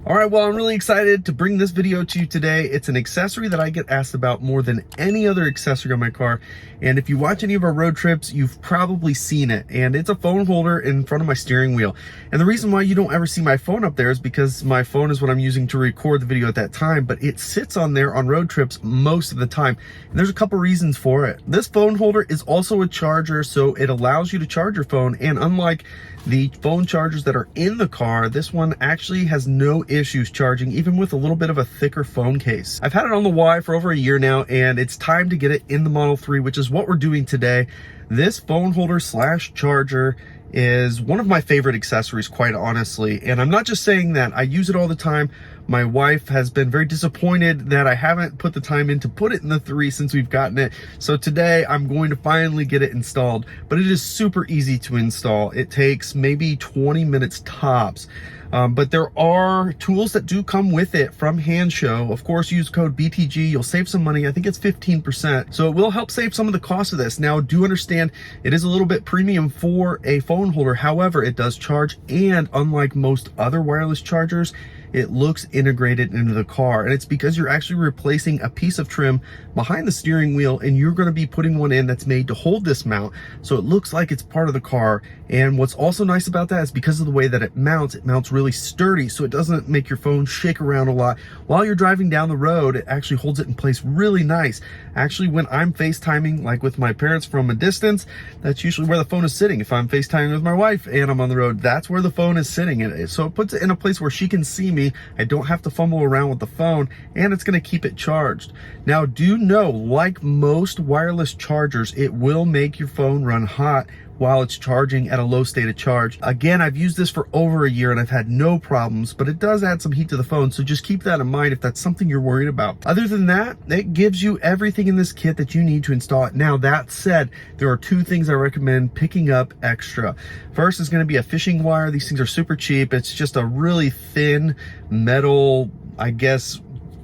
All right, well, I'm really excited to bring this video to you today. It's an accessory that I get asked about more than any other accessory on my car. And if you watch any of our road trips, you've probably seen it. And it's a phone holder in front of my steering wheel. And the reason why you don't ever see my phone up there is because my phone is what I'm using to record the video at that time, but it sits on there on road trips most of the time. And there's a couple reasons for it. This phone holder is also a charger, so it allows you to charge your phone. And unlike the phone chargers that are in the car, this one actually has no issues charging, even with a little bit of a thicker phone case. I've had it on the Y for over a year now, and it's time to get it in the Model 3, which is what we're doing today. This phone holder slash charger is one of my favorite accessories, quite honestly. And I'm not just saying that. I use it all the time. My wife has been very disappointed that I haven't put the time in to put it in the 3 since we've gotten it. So today I'm going to finally get it installed, but it is super easy to install. It takes maybe 20 minutes tops. But there are tools that do come with it from Handshow. Of course, use code BTG. You'll save some money. I think it's 15%. So it will help save some of the cost of this. Now, do understand it is a little bit premium for a phone holder. However, it does charge, and unlike most other wireless chargers, it looks integrated into the car. And it's because you're actually replacing a piece of trim behind the steering wheel, and you're going to be putting one in that's made to hold this mount, so it looks like it's part of the car. And what's also nice about that is because of the way that it mounts really sturdy, so it doesn't make your phone shake around a lot. While you're driving down the road, it actually holds it in place really nice. Actually, when I'm FaceTiming, like with my parents from a distance, that's usually where the phone is sitting. If I'm FaceTiming with my wife and I'm on the road, that's where the phone is sitting. So it puts it in a place where she can see me. I don't have to fumble around with the phone, and it's going to keep it charged. Now, do know, like most wireless chargers, it will make your phone run hot while it's charging at a low state of charge. Again, I've used this for over a year and I've had no problems, but it does add some heat to the phone, so just keep that in mind if that's something you're worried about. Other than that, it gives you everything in this kit that you need to install it. Now, that said, there are 2 things I recommend picking up extra. First is going to be a fishing wire. These things are super cheap. It's just a really thin metal, I guess,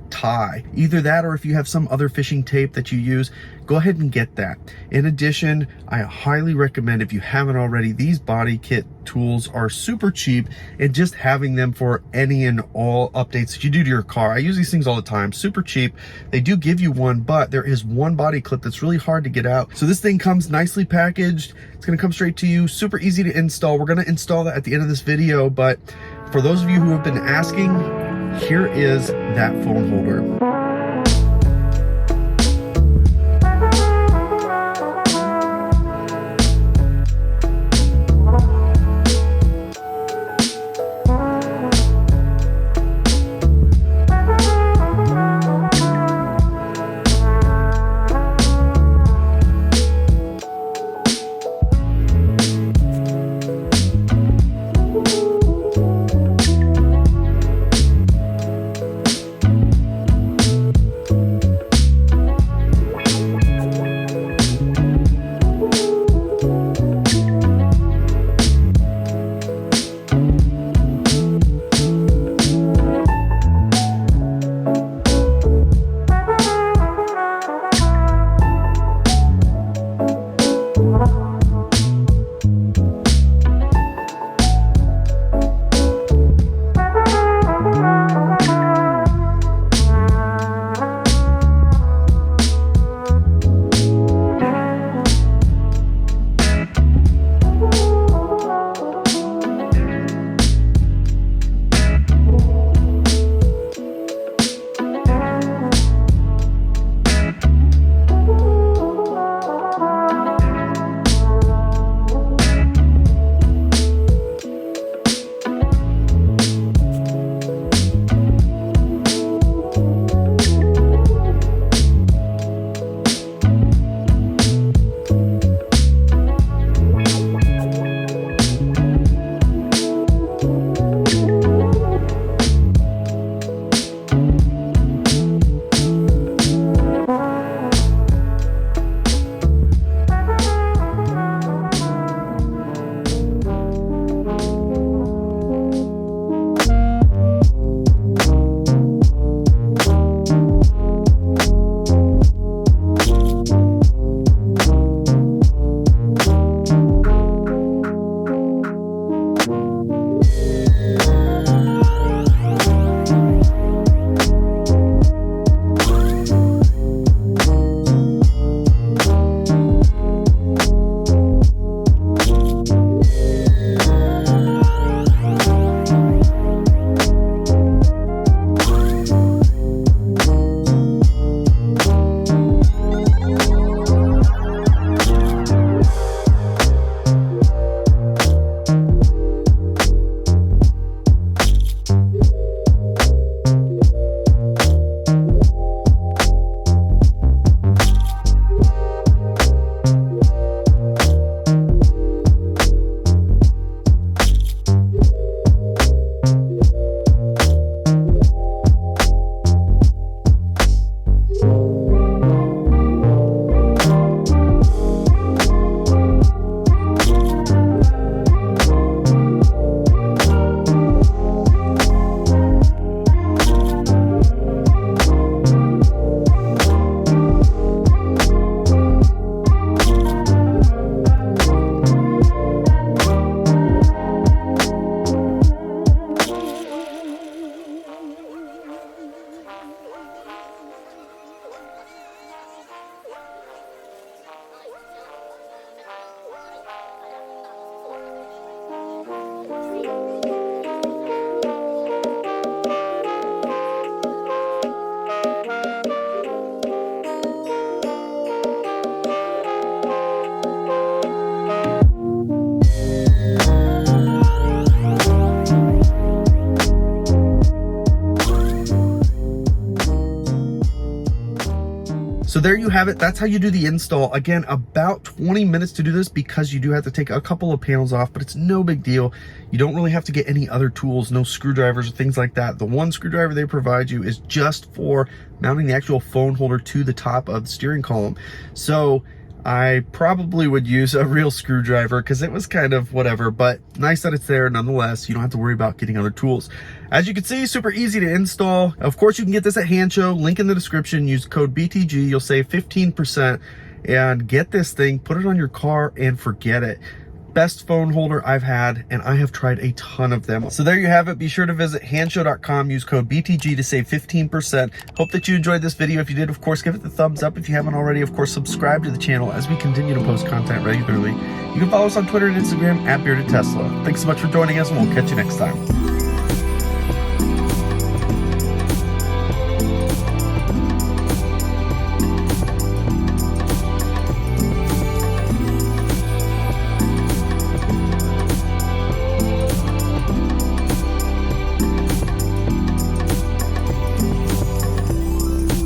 tie. Either that, or if you have some other fishing tape that you use, go ahead and get that. In addition, I highly recommend, if you haven't already, these body kit tools are super cheap, and just having them for any and all updates that you do to your car. I use these things all the time, super cheap. They do give you one, but there is one body clip that's really hard to get out. So this thing comes nicely packaged. It's going to come straight to you, super easy to install. We're going to install that at the end of this video, but for those of you who have been asking, here is that phone holder. So there you have it. That's how you do the install. Again, about 20 minutes to do this because you do have to take a couple of panels off, but it's no big deal. You don't really have to get any other tools, no screwdrivers or things like that. The one screwdriver they provide you is just for mounting the actual phone holder to the top of the steering column. So I probably would use a real screwdriver because it was kind of whatever, but nice that it's there nonetheless. You don't have to worry about getting other tools. As you can see, super easy to install. Of course, you can get this at Hancho, link in the description, use code BTG, you'll save 15% and get this thing, put it on your car and forget it. Best phone holder I've had, and I have tried a ton of them. So there you have it. Be sure to visit hancho.com, use code BTG to save 15%. Hope that you enjoyed this video. If you did, of course, give it the thumbs up. If you haven't already, of course, subscribe to the channel as we continue to post content regularly. You can follow us on Twitter and Instagram at Bearded Tesla. Thanks so much for joining us, and we'll catch you next time.